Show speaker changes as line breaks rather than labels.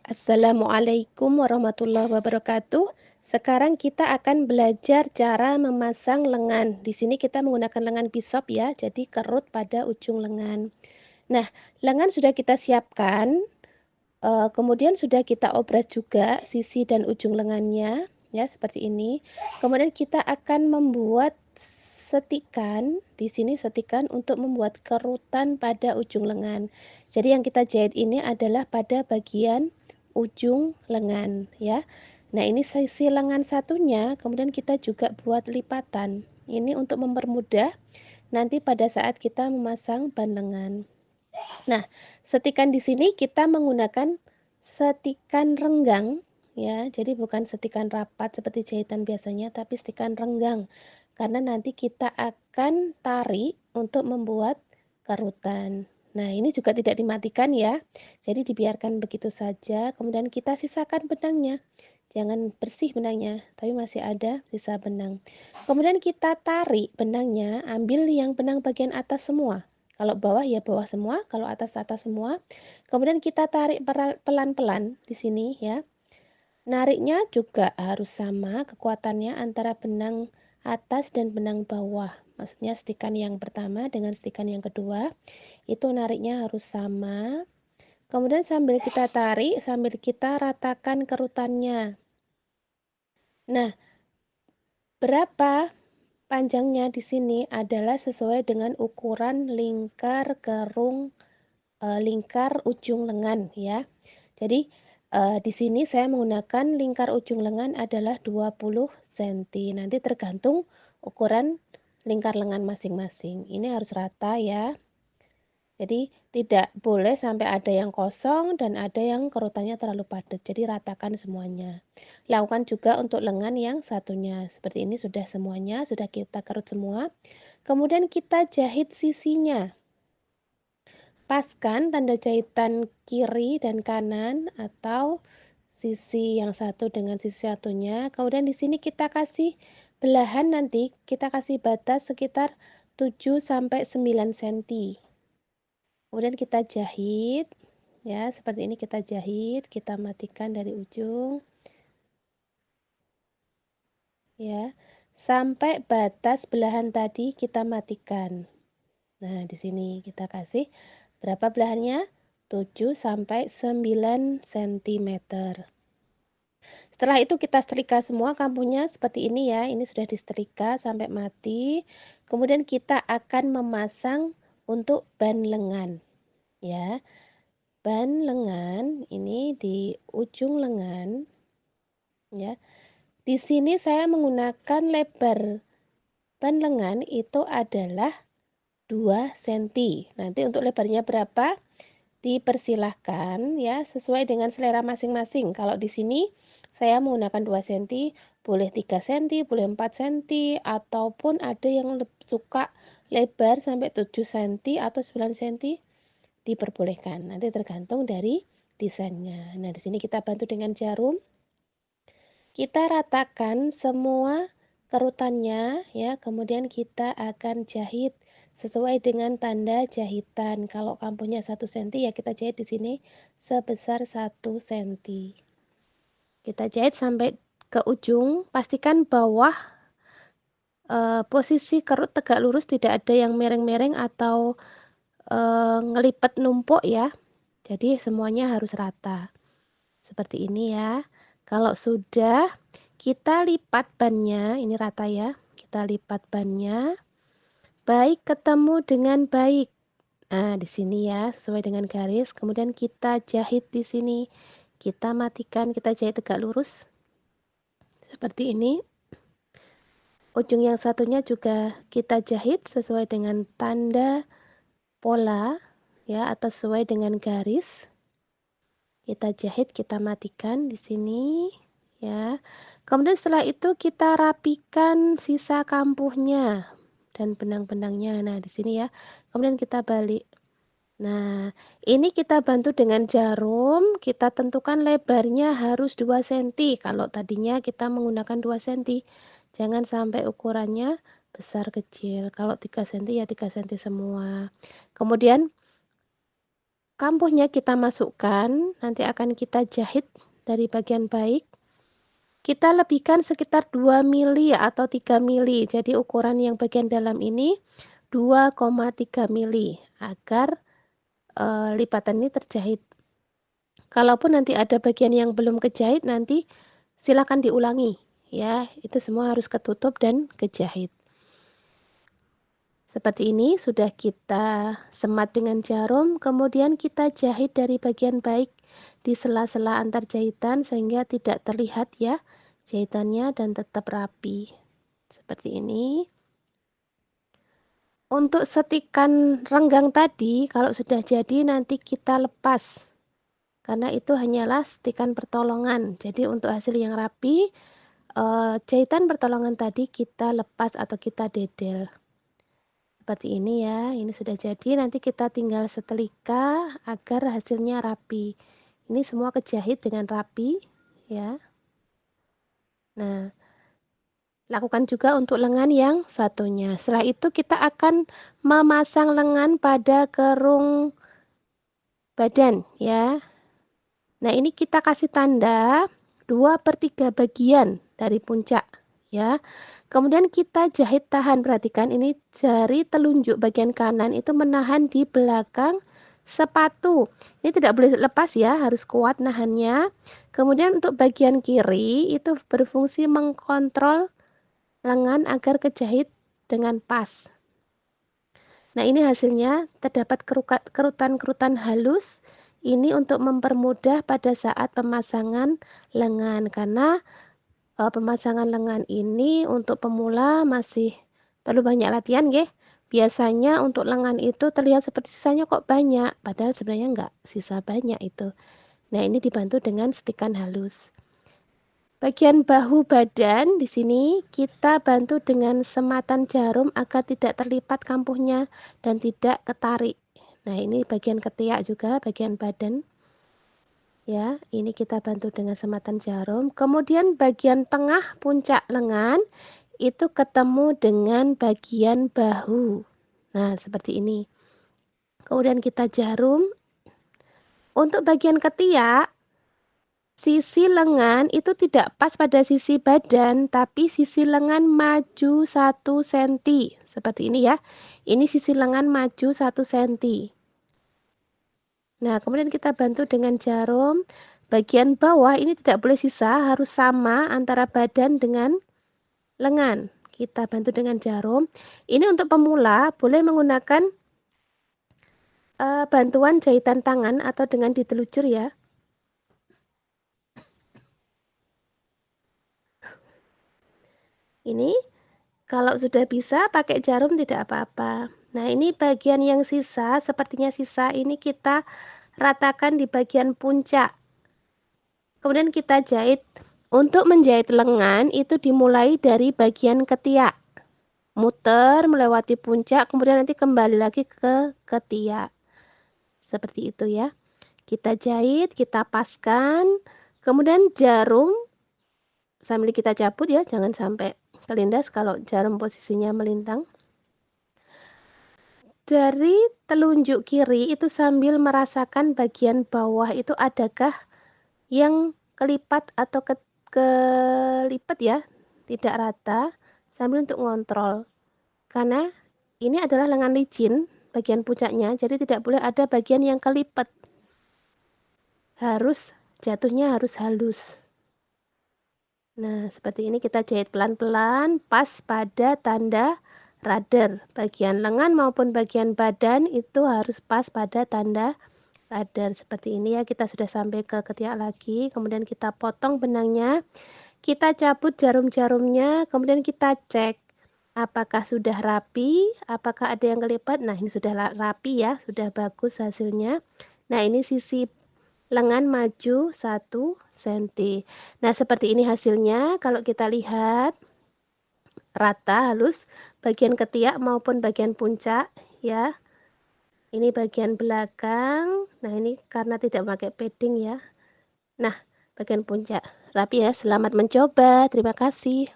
Assalamualaikum warahmatullahi wabarakatuh. Sekarang kita akan belajar cara memasang lengan. Di sini kita menggunakan lengan pisop ya, jadi kerut pada ujung lengan. Nah, lengan sudah kita siapkan, kemudian sudah kita obras juga sisi dan ujung lengannya, ya seperti ini. Kemudian kita akan membuat setikan, di sini setikan untuk membuat kerutan pada ujung lengan. Jadi yang kita jahit ini adalah pada bagian ujung lengan ya. Nah, ini sisi lengan satunya, kemudian kita juga buat lipatan. Ini untuk mempermudah nanti pada saat kita memasang ban lengan. Nah, setikan di sini kita menggunakan setikan renggang ya. Jadi bukan setikan rapat seperti jahitan biasanya, tapi setikan renggang. Karena nanti kita akan tarik untuk membuat karutan. Nah, ini juga tidak dimatikan ya. Jadi dibiarkan begitu saja, kemudian kita sisakan benangnya. Jangan bersih benangnya, tapi masih ada sisa benang. Kemudian kita tarik benangnya, ambil yang benang bagian atas semua. Kalau bawah ya bawah semua, kalau atas atas semua. Kemudian kita tarik pelan-pelan di sini ya. Nariknya juga harus sama kekuatannya antara benang atas dan benang bawah. Maksudnya setikan yang pertama dengan setikan yang kedua, itu nariknya harus sama. Kemudian sambil kita tarik, sambil kita ratakan kerutannya. Nah, berapa panjangnya di sini adalah sesuai dengan ukuran lingkar kerung lingkar ujung lengan ya. Jadi, di sini saya menggunakan lingkar ujung lengan adalah 20 senti. Nanti tergantung ukuran lingkar lengan masing-masing. Ini harus rata ya. Jadi tidak boleh sampai ada yang kosong dan ada yang kerutannya terlalu padat. Jadi ratakan semuanya. Lakukan juga untuk lengan yang satunya. Seperti ini sudah semuanya, sudah kita kerut semua. Kemudian kita jahit sisinya. Paskan tanda jahitan kiri dan kanan atau sisi yang satu dengan sisi satunya. Kemudian di sini kita kasih belahan nanti kita kasih batas sekitar 7 sampai 9 cm. Kemudian kita jahit ya, seperti ini kita jahit, kita matikan dari ujung ya. Sampai batas belahan tadi kita matikan. Nah, di sini kita kasih berapa belahannya? 7 sampai 9 cm. Setelah itu kita setrika semua kampunya seperti ini ya. Ini sudah disetrika sampai mati. Kemudian kita akan memasang untuk ban lengan ya. Ban lengan ini di ujung lengan ya. Di sini saya menggunakan lebar ban lengan itu adalah 2 cm. Nanti untuk lebarnya berapa? Dipersilahkan ya, sesuai dengan selera masing-masing. Kalau di sini saya menggunakan 2 cm, boleh 3 cm, boleh 4 cm, ataupun ada yang suka lebar sampai 7 cm atau 9 cm, diperbolehkan. Nanti tergantung dari desainnya. Nah, di sini kita bantu dengan jarum. Kita ratakan semua kerutannya ya, kemudian kita akan jahit sesuai dengan tanda jahitan. Kalau kampunya 1 cm ya kita jahit di sini sebesar 1 cm. Kita jahit sampai ke ujung, pastikan bawah posisi kerut tegak lurus, tidak ada yang miring-miring atau ngelipet numpuk ya. Jadi semuanya harus rata. Seperti ini ya. Kalau sudah, kita lipat bannya, ini rata ya. Kita lipat bannya, baik ketemu dengan baik. Nah, di sini ya, sesuai dengan garis. Kemudian kita jahit di sini. Kita matikan, kita jahit tegak lurus. Seperti ini. Ujung yang satunya juga kita jahit sesuai dengan tanda pola ya, atau sesuai dengan garis. Kita jahit, kita matikan di sini ya. Kemudian setelah itu kita rapikan sisa kampuhnya dan benang-benangnya. Nah, di sini ya. Kemudian kita balik. Nah, ini kita bantu dengan jarum, kita tentukan lebarnya harus 2 cm. Kalau tadinya kita menggunakan 2 cm, jangan sampai ukurannya besar kecil. Kalau 3 cm ya 3 cm semua. Kemudian kampuhnya kita masukkan, nanti akan kita jahit dari bagian baik. Kita lebihkan sekitar 2 mili atau 3 mili. Jadi ukuran yang bagian dalam ini 2,3 mili agar lipatan ini terjahit. Kalaupun nanti ada bagian yang belum kejahit, nanti silakan diulangi ya. Itu semua harus ketutup dan kejahit. Seperti ini sudah kita semat dengan jarum, kemudian kita jahit dari bagian baik di sela-sela antar jahitan sehingga tidak terlihat ya jahitannya dan tetap rapi. Seperti ini. Untuk setikan renggang tadi, kalau sudah jadi nanti kita lepas. Karena itu hanyalah setikan pertolongan. Jadi untuk hasil yang rapi, jahitan pertolongan tadi kita lepas atau kita dedel. Seperti ini ya, ini sudah jadi, nanti kita tinggal setelika agar hasilnya rapi. Ini semua kejahit dengan rapi ya. Nah, lakukan juga untuk lengan yang satunya. Setelah itu kita akan memasang lengan pada kerung badan ya. Nah, ini kita kasih tanda 2/3 bagian dari puncak ya. Kemudian kita jahit tahan, perhatikan ini jari telunjuk bagian kanan itu menahan di belakang sepatu. Ini tidak boleh lepas ya, harus kuat nahannya. Kemudian untuk bagian kiri itu berfungsi mengkontrol lengan agar kejahit dengan pas. Nah, ini hasilnya terdapat kerutan-kerutan halus. Ini untuk mempermudah pada saat pemasangan lengan karena pemasangan lengan ini untuk pemula masih perlu banyak latihan nggih. Biasanya untuk lengan itu terlihat seperti sisanya kok banyak, padahal sebenarnya enggak sisa banyak itu. Nah, ini dibantu dengan setikan halus. Bagian bahu badan di sini kita bantu dengan sematan jarum agar tidak terlipat kampuhnya dan tidak ketarik. Nah, ini bagian ketiak juga, bagian badan. Ya, ini kita bantu dengan sematan jarum. Kemudian bagian tengah puncak lengan itu ketemu dengan bagian bahu. Nah, seperti ini. Kemudian kita jarum. Untuk bagian ketiak, sisi lengan itu tidak pas pada sisi badan, tapi sisi lengan maju 1 cm. Seperti ini ya. Ini sisi lengan maju 1 cm. Nah, kemudian kita bantu dengan jarum. Bagian bawah ini tidak boleh sisa, harus sama antara badan dengan lengan. Kita bantu dengan jarum. Ini untuk pemula boleh menggunakan bantuan jahitan tangan atau dengan ditelucur ya. Ini kalau sudah bisa pakai jarum tidak apa-apa. Nah, ini bagian yang sisa, sepertinya sisa ini kita ratakan di bagian puncak. Kemudian kita jahit. Untuk menjahit lengan itu dimulai dari bagian ketiak. Muter melewati puncak, kemudian nanti kembali lagi ke ketiak. Seperti itu ya. Kita jahit, kita paskan, kemudian jarum sambil kita cabut ya, jangan sampai kelindas kalau jarum posisinya melintang. Dari telunjuk kiri itu sambil merasakan bagian bawah itu adakah yang kelipat atau kelipat ya, tidak rata, sambil untuk ngontrol. Karena ini adalah lengan licin bagian puncaknya, jadi tidak boleh ada bagian yang kelipat. Jatuhnya harus halus. Nah, seperti ini kita jahit pelan-pelan pas pada tanda rudder. Bagian lengan maupun bagian badan itu harus pas pada tanda rudder. Seperti ini ya, kita sudah sampai ke ketiak lagi. Kemudian kita potong benangnya. Kita cabut jarum-jarumnya, kemudian kita cek apakah sudah rapi, apakah ada yang kelipat. Nah, ini sudah rapi ya, sudah bagus hasilnya. Nah, ini sisi lengan maju 1 cm. Nah, seperti ini hasilnya. Kalau kita lihat rata, halus, bagian ketiak maupun bagian puncak ya. Ini bagian belakang. Nah, ini karena tidak pakai padding ya. Nah, bagian puncak rapi ya. Selamat mencoba. Terima kasih.